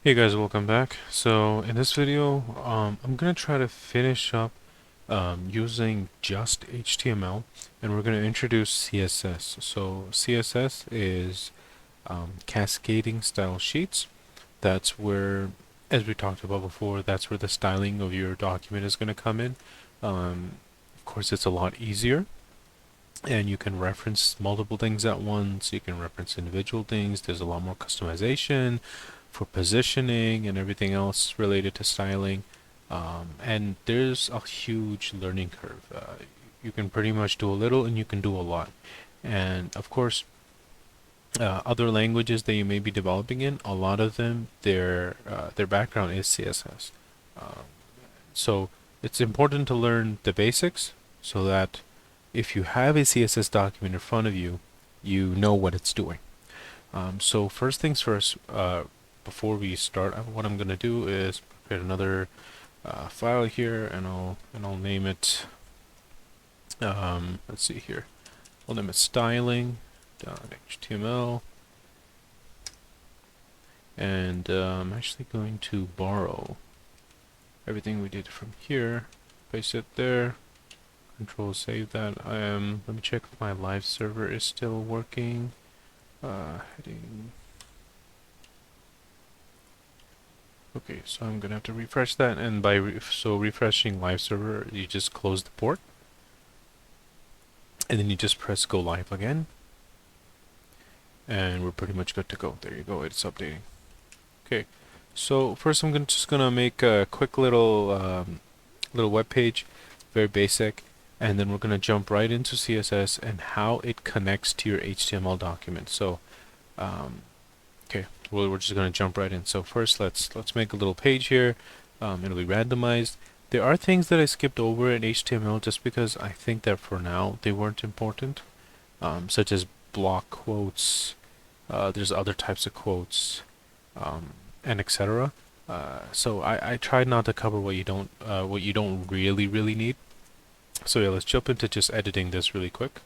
Hey guys, welcome back. So in this video, I'm gonna try to finish up using just HTML, and we're gonna introduce CSS. So CSS is cascading style sheets. That's where, as we talked about before, that's where the styling of your document is gonna come in. Of course, it's a lot easier, and you can reference multiple things at once. You can reference individual things. There's a lot more customization for positioning and everything else related to styling. And there's a huge learning curve. You can pretty much do a little and you can do a lot. And of course, other languages that you may be developing in, a lot of them, their background is CSS. Um, so it's important to learn the basics so that if you have a CSS document in front of you, you know what it's doing. So first things first, before we start, what I'm gonna do is create another file here, and I'll name it. Let's see here. I'll name it styling.html, and I'm actually going to borrow everything we did from here, paste it there. Control save that. Let me check if my live server is still working. Heading. Okay, so I'm gonna have to refresh that, and by refreshing live server, you just close the port, and then you just press go live again, and we're pretty much good to go. There you go, it's updating. Okay, so first just gonna make a quick little web page, very basic, and then we're gonna jump right into CSS and how it connects to your HTML document. So, um, okay, we're just gonna jump right in. So first, let's make a little page here. It'll be randomized. There are things that I skipped over in HTML just because I think that for now they weren't important, such as block quotes. There's other types of quotes, um, and etc. So I tried not to cover what you don't really need. So yeah, let's jump into just editing this really quick.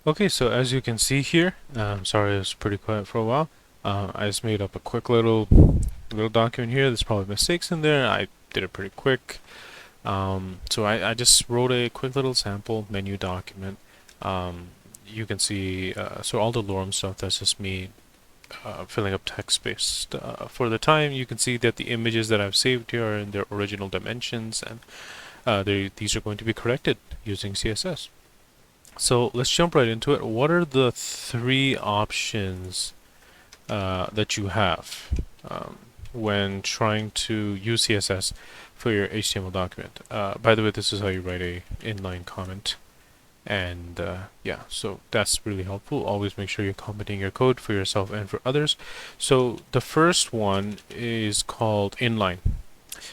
Okay, so as you can see here, sorry it was pretty quiet for a while. I just made up a quick little document here. There's probably mistakes in there. I did it pretty quick. So I just wrote a quick little sample menu document. You can see, so all the lorem stuff, that's just me filling up text space. For the time, you can see that the images that I've saved here are in their original dimensions, and these are going to be corrected using CSS. So let's jump right into it. What are the three options that you have when trying to use CSS for your HTML document? By the way, this is how you write a inline comment. And yeah, so that's really helpful. Always make sure you're commenting your code for yourself and for others. So the first one is called inline.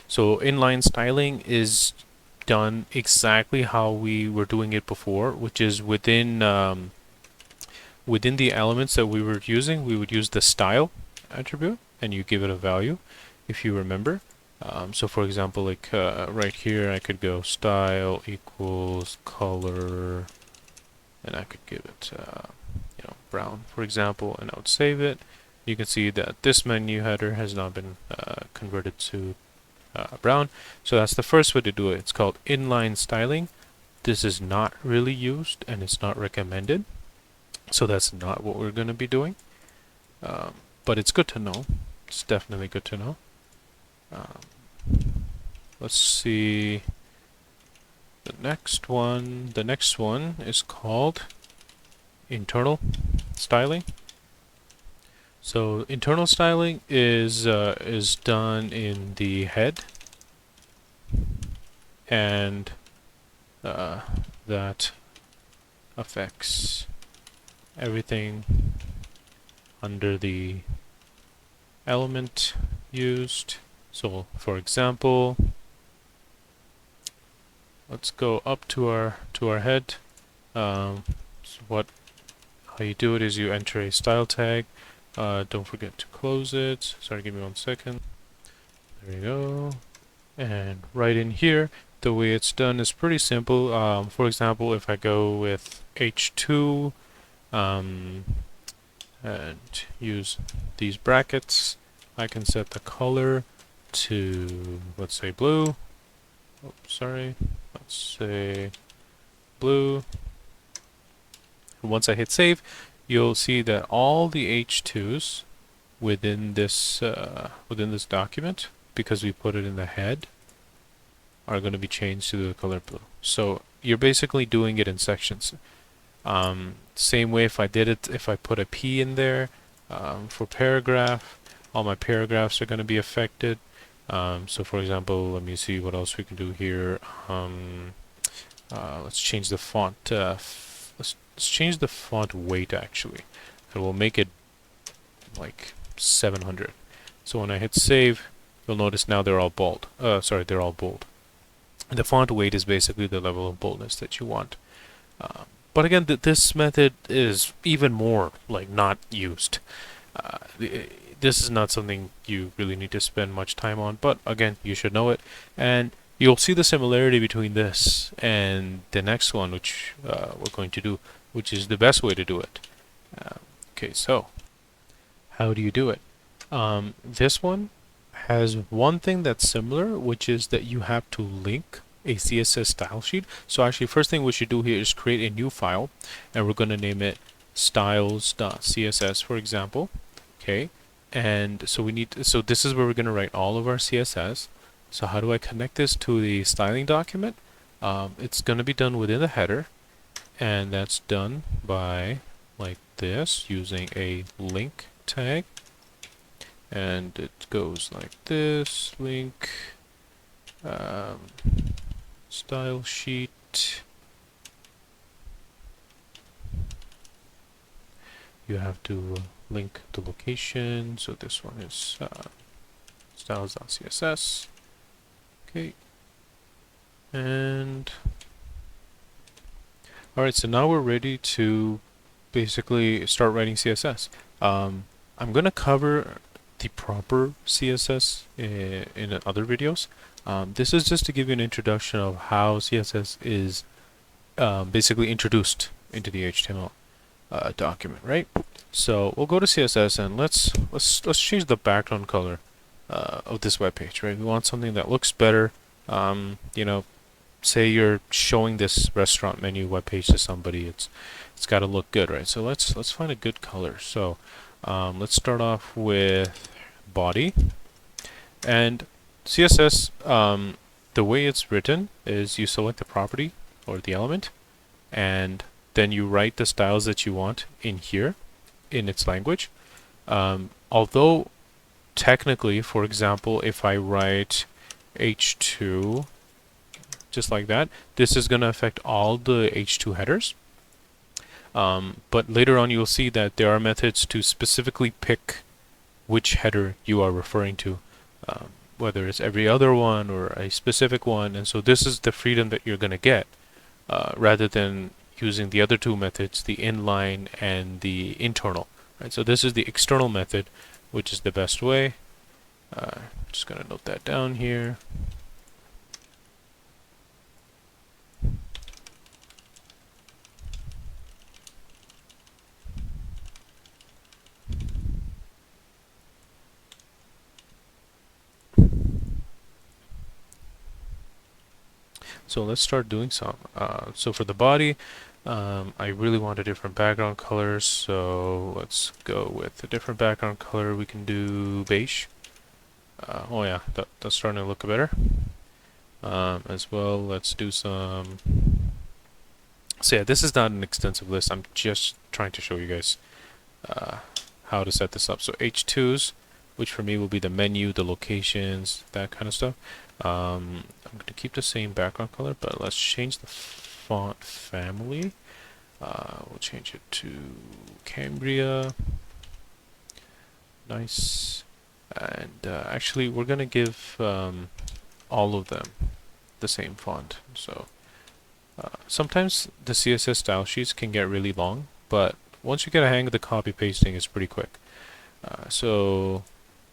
So inline styling is done exactly how we were doing it before, which is within the elements that we were using, we would use the style attribute, and you give it a value, if you remember. So for example, like right here, I could go style equals color, and I could give it, brown, for example, and I would save it. You can see that this menu header has now been converted to brown. So that's the first way to do it. It's called inline styling. This is not really used, and it's not recommended. So that's not what we're going to be doing. But it's good to know. It's definitely good to know. Let's see the next one. The next one is called internal styling. So internal styling is done in the head, and that affects everything under the element used. So for example, let's go up to our head. So how you do it is you enter a style tag. Don't forget to close it. Sorry, give me 1 second. There you go. And right in here, the way it's done is pretty simple. For example, if I go with H2 and use these brackets, I can set the color to, let's say, blue. Oh, sorry. Let's say blue. Once I hit save, you'll see that all the H2s within this document, because we put it in the head, are going to be changed to the color blue. So you're basically doing it in sections. Same way if I put a P in there for paragraph, all my paragraphs are going to be affected. So for example, let me see what else we can do here. Let's change the font. Let's change the font weight actually, and we'll make it like 700. So when I hit save, you'll notice now they're all bold. They're all bold. And the font weight is basically the level of boldness that you want. But again, this method is even more like not used. This is not something you really need to spend much time on, but again, you should know it. And you'll see the similarity between this and the next one, which we're going to do, which is the best way to do it. Okay, so how do you do it? This one has one thing that's similar, which is that you have to link a CSS style sheet. So actually, first thing we should do here is create a new file, and we're going to name it styles.css, for example. Okay, and so this is where we're going to write all of our CSS. So how do I connect this to the styling document? It's going to be done within the header, and that's done by like this, using a link tag. And it goes like this, link, style sheet. You have to link the location, so this one is styles.css. Okay. And alright, so now we're ready to basically start writing CSS. I'm going to cover the proper CSS in other videos. This is just to give you an introduction of how CSS is basically introduced into the HTML. document, right? So we'll go to CSS and let's change the background color of this web page, right? We want something that looks better. You know, say you're showing this restaurant menu web page to somebody, it's got to look good, right? So let's find a good color. So let's start off with body. And CSS, the way it's written is you select the property or the element, and then you write the styles that you want in here in its language. Although technically, for example, if I write H2 just like that, this is going to affect all the H2 headers. But later on you'll see that there are methods to specifically pick which header you are referring to, whether it's every other one or a specific one. And so this is the freedom that you're going to get rather than using the other two methods, the inline and the internal. Right? So this is the external method, which is the best way. Just going to note that down here. So let's start doing some. So for the body, I really want a different background color, so let's go with a different background color. We can do beige. Oh yeah, that's starting to look better. As well, let's do some... So yeah, this is not an extensive list. I'm just trying to show you guys how to set this up. So H2s, which for me will be the menu, the locations, that kind of stuff. I'm going to keep the same background color, but let's change the font family. We'll change it to Cambria. Nice. And actually, we're going to give all of them the same font. So sometimes the CSS style sheets can get really long, but once you get a hang of the copy pasting, it's pretty quick.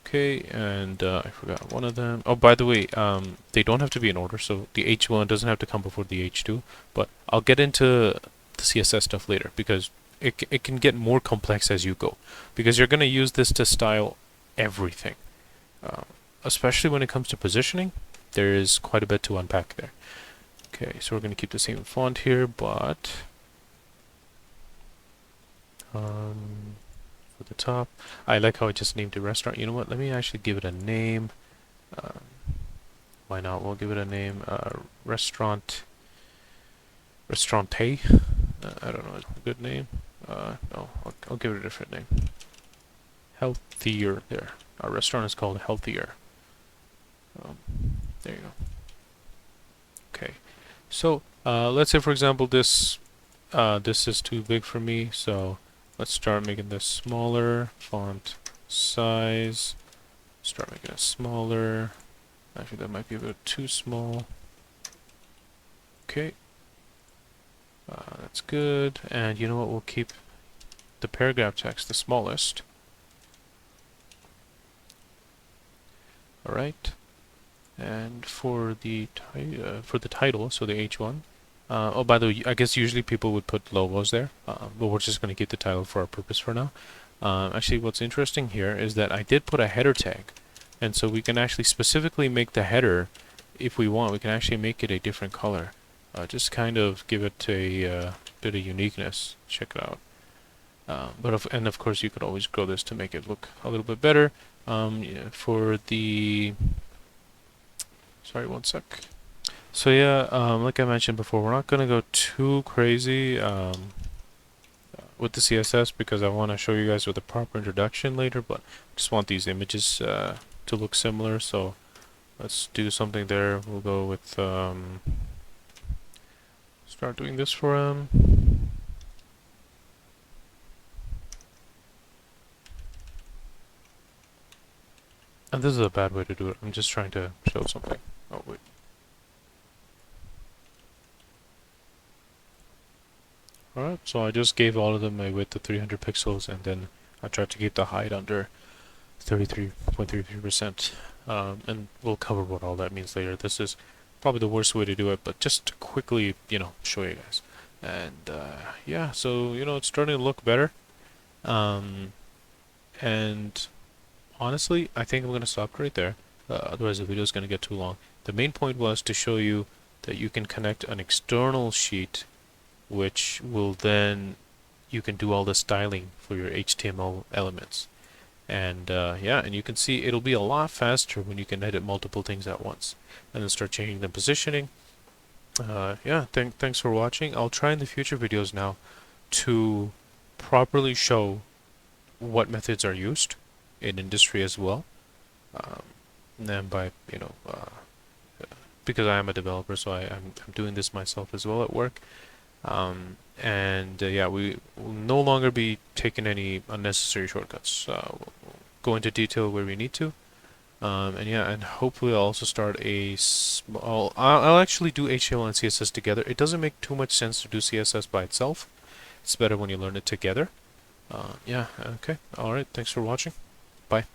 Okay, and I forgot one of them. Oh, by the way, they don't have to be in order, so the H1 doesn't have to come before the H2, but I'll get into the CSS stuff later, because it can get more complex as you go, because you're going to use this to style everything. Especially when it comes to positioning, there is quite a bit to unpack there. Okay, so we're going to keep the same font here, but for the top, I like how I just named the restaurant. You know what? Let me actually give it a name. Why not? We'll give it a name. Restaurante. I don't know. Is a good name? No, I'll give it a different name. Healthier. There. Our restaurant is called Healthier. There you go. Okay. So let's say, for example, this is too big for me. So let's start making this smaller. Font size. Start making it smaller. Actually, that might be a bit too small. Okay. That's good. And you know what? We'll keep the paragraph text the smallest. All right. And for the title, so the H1. Oh, by the way, I guess usually people would put logos there, but we're just going to keep the title for our purpose for now. Actually, what's interesting here is that I did put a header tag, and so we can actually specifically make the header, if we want, we can actually make it a different color. Just kind of give it a bit of uniqueness. Check it out. And of course, you could always grow this to make it look a little bit better. Yeah, for the... Sorry, one sec. So yeah, like I mentioned before, we're not going to go too crazy with the CSS because I want to show you guys with a proper introduction later, but I just want these images to look similar, so let's do something there. We'll go with... start doing this for him. And this is a bad way to do it. I'm just trying to show something. Oh, wait. Alright, so I just gave all of them a width of 300 pixels, and then I tried to keep the height under 33.33%. And we'll cover what all that means later. This is probably the worst way to do it, but just to quickly, show you guys. And yeah, so it's starting to look better. Um, and honestly, I think I'm gonna stop right there. Otherwise, the video is gonna get too long. The main point was to show you that you can connect an external sheet, which will then you can do all the styling for your HTML elements. And yeah, and you can see it'll be a lot faster when you can edit multiple things at once, and then start changing the positioning. Yeah, thanks for watching. I'll try in the future videos now to properly show what methods are used in industry as well. Um, and by because I am a developer, so I'm doing this myself as well at work. And yeah, we will no longer be taking any unnecessary shortcuts. We'll go into detail where we need to. And yeah, and hopefully I'll also start a small. I'll actually do HTML and CSS together. It doesn't make too much sense to do CSS by itself. It's better when you learn it together. Yeah, okay. Alright, thanks for watching. Bye.